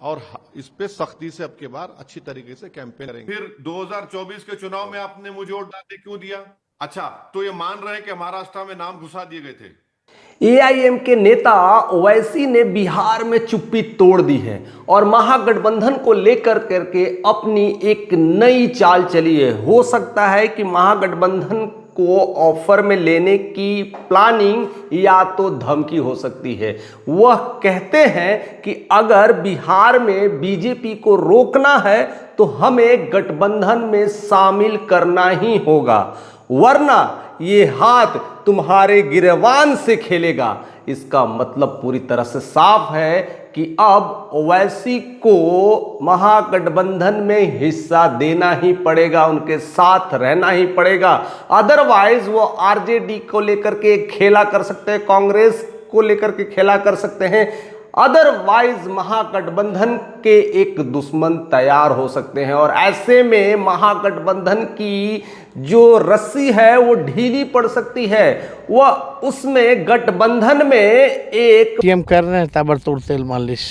और इस पे सख्ती से अब के बार अच्छी तरीके से कैंपेन करेंगे। फिर 2024 के चुनाव में आपने मुझे वोट डालने क्यों दिया? अच्छा, तो ये मान रहे हैं कि महाराष्ट्र में नाम घुसा दिए गए थे। एआईएम के नेता ओवैसी ने बिहार में चुप्पी तोड़ दी है और महागठबंधन को लेकर करके अपनी एक नई चाल चली है। हो सकता है कि महागठबंधन को ऑफर में लेने की प्लानिंग या तो धमकी हो सकती है। वह कहते हैं कि अगर बिहार में बीजेपी को रोकना है तो हमें गठबंधन में शामिल करना ही होगा, वरना ये हाथ तुम्हारे गिरबान से खेलेगा। इसका मतलब पूरी तरह से साफ है कि अब ओवैसी को महागठबंधन में हिस्सा देना ही पड़ेगा, उनके साथ रहना ही पड़ेगा। अदरवाइज वो आरजेडी को लेकर के खेला कर सकते हैं, कांग्रेस को लेकर के खेला कर सकते हैं। अदरवाइज महागठबंधन के एक दुश्मन तैयार हो सकते हैं और ऐसे में महागठबंधन की जो रस्सी है वो ढीली पड़ सकती है। वह उसमें गठबंधन में एक टीएम कर रहे हैं ताबड़तोड़ तेल मालिश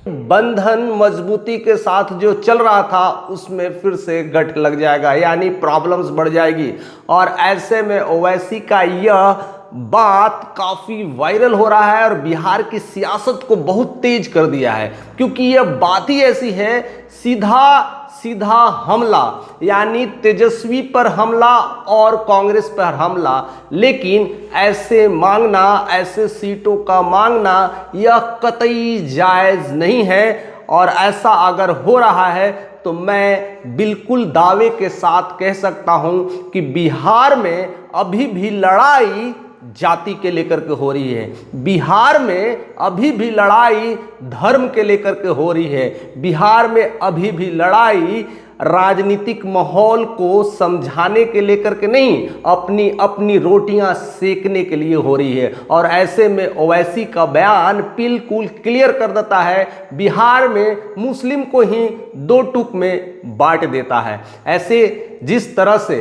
बंधन मजबूती के साथ जो चल रहा था उसमें फिर से गठ लग जाएगा, यानी प्रॉब्लम्स बढ़ जाएगी। और ऐसे में ओवैसी का यह बात काफी वायरल हो रहा है और बिहार की सियासत को बहुत तेज कर दिया है, क्योंकि यह बात ही ऐसी है, सीधा सीधा हमला, यानी तेजस्वी पर हमला और कांग्रेस पर हमला। लेकिन ऐसे मांगना, ऐसे सीटों का मांगना यह कतई जायज नहीं है। और ऐसा अगर हो रहा है तो मैं बिल्कुल दावे के साथ कह सकता हूं कि बिहार में अभी भी लड़ाई जाति के लेकर के हो रही है, बिहार में अभी भी लड़ाई धर्म के लेकर के हो रही है, बिहार में अभी भी लड़ाई राजनीतिक माहौल को समझाने के लेकर के नहीं, अपनी अपनी रोटियां सेकने के लिए हो रही है। और ऐसे में ओवैसी का बयान बिल्कुल क्लियर कर देता है, बिहार में मुस्लिम को ही दो टुक में बांट देता है। ऐसे जिस तरह से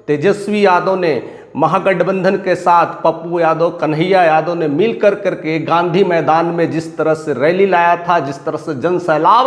तेजस्वी यादव ने महागठबंधन के साथ पप्पू यादव, कन्हैया यादव ने मिलकर करके गांधी मैदान में जिस तरह से रैली लाया था, जिस तरह से जन सैलाब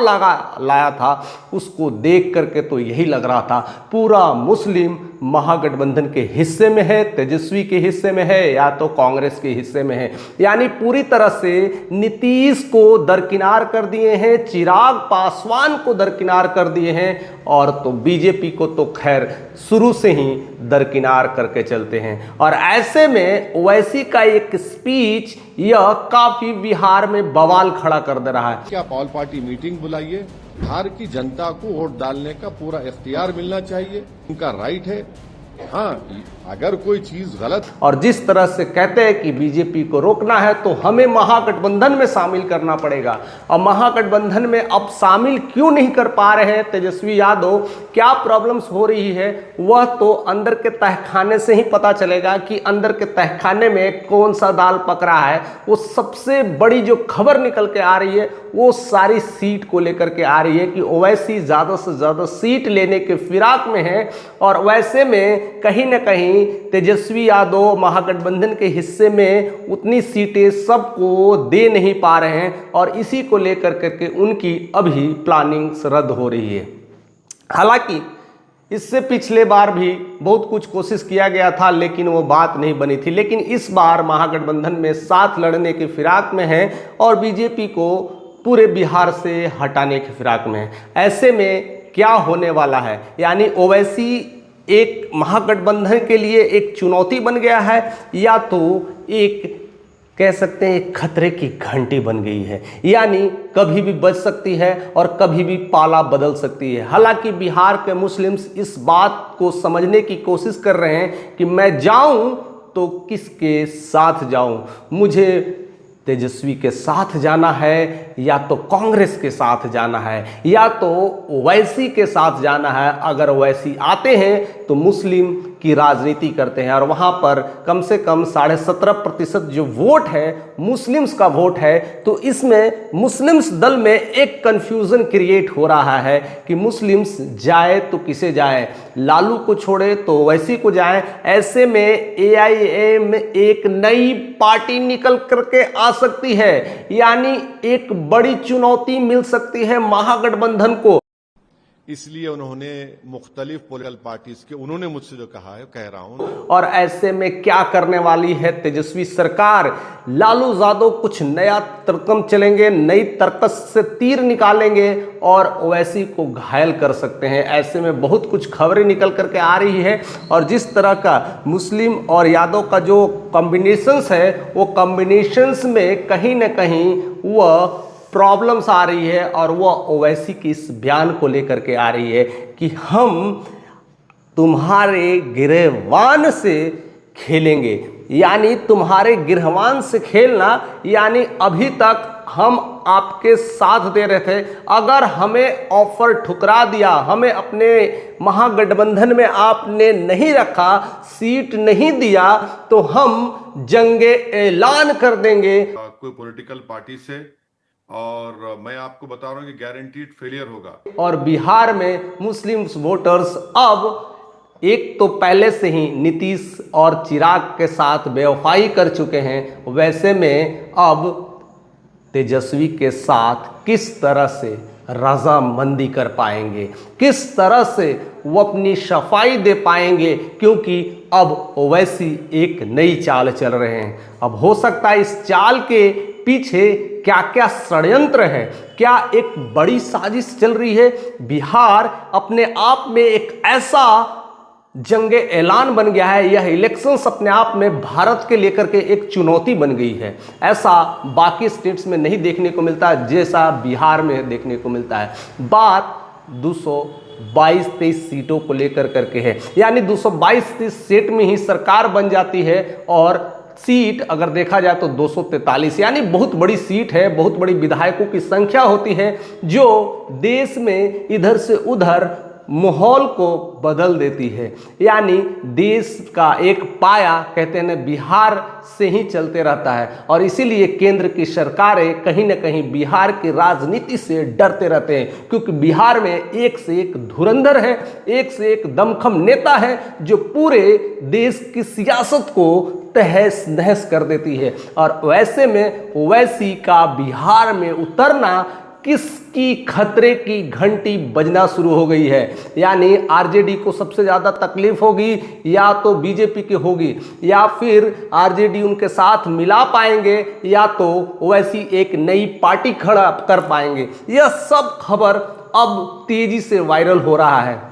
लाया था, उसको देख करके तो यही लग रहा था पूरा मुस्लिम महागठबंधन के हिस्से में है, तेजस्वी के हिस्से में है या तो कांग्रेस के हिस्से में है। यानी पूरी तरह से नीतीश को दरकिनार कर दिए हैं, चिराग पासवान को दरकिनार कर दिए हैं, और तो बीजेपी को तो खैर शुरू से ही दरकिनार करके चलते हैं। और ऐसे में ओवैसी का एक स्पीच यह काफी बिहार में बवाल खड़ा कर दे रहा है कि आप ऑल पार्टी मीटिंग बुलाइए, बिहार की जनता को वोट डालने का पूरा इख्तियार मिलना चाहिए, उनका राइट है। हाँ, अगर कोई चीज गलत, और जिस तरह से कहते हैं कि बीजेपी को रोकना है तो हमें महागठबंधन में शामिल करना पड़ेगा, और महागठबंधन में अब शामिल क्यों नहीं कर पा रहे हैं तेजस्वी यादव, क्या प्रॉब्लम्स हो रही है, वह तो अंदर के तहखाने से ही पता चलेगा कि अंदर के तहखाने में कौन सा दाल पक रहा है। वो सबसे बड़ी जो खबर निकल के आ रही है वो सारी सीट को लेकर के आ रही है कि ओवैसी ज़्यादा से ज़्यादा सीट लेने के फिराक में है, और वैसे में कहीं ना कहीं तेजस्वी यादव महागठबंधन के हिस्से में उतनी सीटें सबको दे नहीं पा रहे हैं, और इसी को लेकर करके उनकी अभी प्लानिंग रद्द हो रही है। हालांकि इससे पिछले बार भी बहुत कुछ कोशिश किया गया था लेकिन वो बात नहीं बनी थी, लेकिन इस बार महागठबंधन में साथ लड़ने के फिराक में है और बीजेपी को पूरे बिहार से हटाने के फिराक में है। ऐसे में क्या होने वाला है, यानी ओवैसी एक महागठबंधन के लिए एक चुनौती बन गया है या तो एक कह सकते हैं एक खतरे की घंटी बन गई है, यानी कभी भी बज सकती है और कभी भी पाला बदल सकती है। हालांकि बिहार के मुस्लिम्स इस बात को समझने की कोशिश कर रहे हैं कि मैं जाऊं तो किसके साथ जाऊं, मुझे तेजस्वी के साथ जाना है या तो कांग्रेस के साथ जाना है या तो ओवैसी के साथ जाना है। अगर ओवैसी आते हैं तो मुस्लिम की राजनीति करते हैं और वहाँ पर कम से कम 17.5% जो वोट है मुस्लिम्स का वोट है। तो इसमें मुस्लिम्स दल में एक कन्फ्यूज़न क्रिएट हो रहा है कि मुस्लिम्स जाए तो किसे जाए, लालू को छोड़े तो ओवैसी को जाए। ऐसे में AIM एक नई पार्टी निकल करके आ सकती है, यानी एक बड़ी चुनौती मिल सकती है महागठबंधन को। इसलिए उन्होंने मुख्तलिफ पॉलिटिकल पार्टीज के उन्होंने मुझसे जो कहा है कह रहा हूं। और ऐसे में क्या करने वाली है तेजस्वी सरकार? लालू यादव कुछ नया तर्कम चलेंगे, नई तर्कस से तीर निकालेंगे और ओवैसी को घायल कर सकते हैं। ऐसे में बहुत कुछ खबरें निकल करके आ रही है और जिस तरह का मुस्लिम और यादव का जो कॉम्बिनेशंस है वो कॉम्बिनेशंस में कहीं ना कहीं वह प्रॉब्लम्स आ रही है और वह ओवैसी की इस बयान को लेकर के आ रही है कि हम तुम्हारे गिरहवान से खेलेंगे, यानी तुम्हारे गिरहवान से खेलना, यानी अभी तक हम आपके साथ दे रहे थे, अगर हमें ऑफर ठुकरा दिया, हमें अपने महागठबंधन में आपने नहीं रखा, सीट नहीं दिया, तो हम जंगे ऐलान कर देंगे। कोई पॉलिटिकल पार्टी से, और मैं आपको बता रहा हूं कि गारंटीड फेलियर होगा। और बिहार में मुस्लिम वोटर्स अब एक तो पहले से ही नीतीश और चिराग के साथ बेवफाई कर चुके हैं, वैसे में अब तेजस्वी के साथ किस तरह से रजामंदी कर पाएंगे, किस तरह से वो अपनी सफाई दे पाएंगे, क्योंकि अब ओवैसी एक नई चाल चल रहे हैं। अब हो सकता है इस चाल के पीछे क्या क्या षड्यंत्र है, क्या एक बड़ी साजिश चल रही है। बिहार अपने आप में एक ऐसा जंगे ऐलान बन गया है, यह इलेक्शंस अपने आप में भारत के लेकर के एक चुनौती बन गई है। ऐसा बाकी स्टेट्स में नहीं देखने को मिलता जैसा बिहार में देखने को मिलता है। बात 222-23 सीटों को लेकर करके है, यानी 222-23 सीट में ही सरकार बन जाती है और सीट अगर देखा जाए तो 243, यानी बहुत बड़ी सीट है, बहुत बड़ी विधायकों की संख्या होती है जो देश में इधर से उधर माहौल को बदल देती है। यानी देश का एक पाया कहते हैं बिहार से ही चलते रहता है और इसीलिए केंद्र की सरकारें कहीं ना कहीं बिहार की राजनीति से डरते रहते हैं, क्योंकि बिहार में एक से एक धुरंधर है, एक से एक दमखम नेता है जो पूरे देश की सियासत को तहस नहस कर देती है। और वैसे में ओवैसी का बिहार में उतरना किसकी खतरे की घंटी बजना शुरू हो गई है, यानी आरजेडी को सबसे ज़्यादा तकलीफ होगी या तो बीजेपी की होगी, या फिर आरजेडी उनके साथ मिला पाएंगे या तो ओवैसी एक नई पार्टी खड़ा कर पाएंगे। यह सब खबर अब तेजी से वायरल हो रहा है,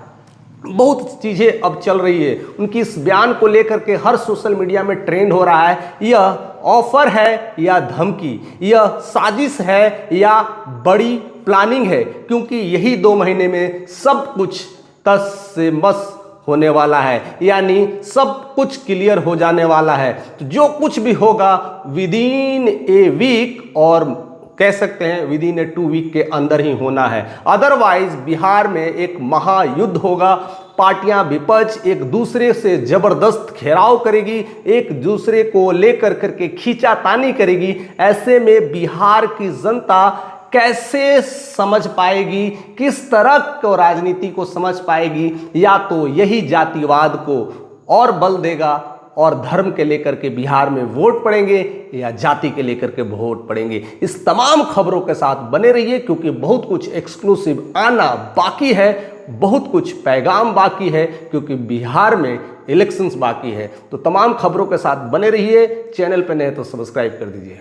बहुत चीज़ें अब चल रही है। उनकी इस बयान को लेकर के हर सोशल मीडिया में ट्रेंड हो रहा है। यह ऑफर है या धमकी, यह साजिश है या बड़ी प्लानिंग है, क्योंकि यही 2 महीने में सब कुछ तस से मस होने वाला है, यानी सब कुछ क्लियर हो जाने वाला है। तो जो कुछ भी होगा विदिन ए वीक, और कह सकते हैं विदिन ए 2 वीक के अंदर ही होना है। अदरवाइज बिहार में एक महायुद्ध होगा, पार्टियां विपक्ष एक दूसरे से जबरदस्त घेराव करेगी, एक दूसरे को लेकर करके खींचातानी करेगी। ऐसे में बिहार की जनता कैसे समझ पाएगी, किस तरह को राजनीति को समझ पाएगी? या तो यही जातिवाद को और बल देगा और धर्म के लेकर के बिहार में वोट पड़ेंगे या जाति के लेकर के वोट पड़ेंगे। इस तमाम खबरों के साथ बने रहिए, क्योंकि बहुत कुछ एक्सक्लूसिव आना बाकी है, बहुत कुछ पैगाम बाकी है, क्योंकि बिहार में इलेक्शंस बाकी है। तो तमाम खबरों के साथ बने रहिए, चैनल पर नए तो सब्सक्राइब कर दीजिए।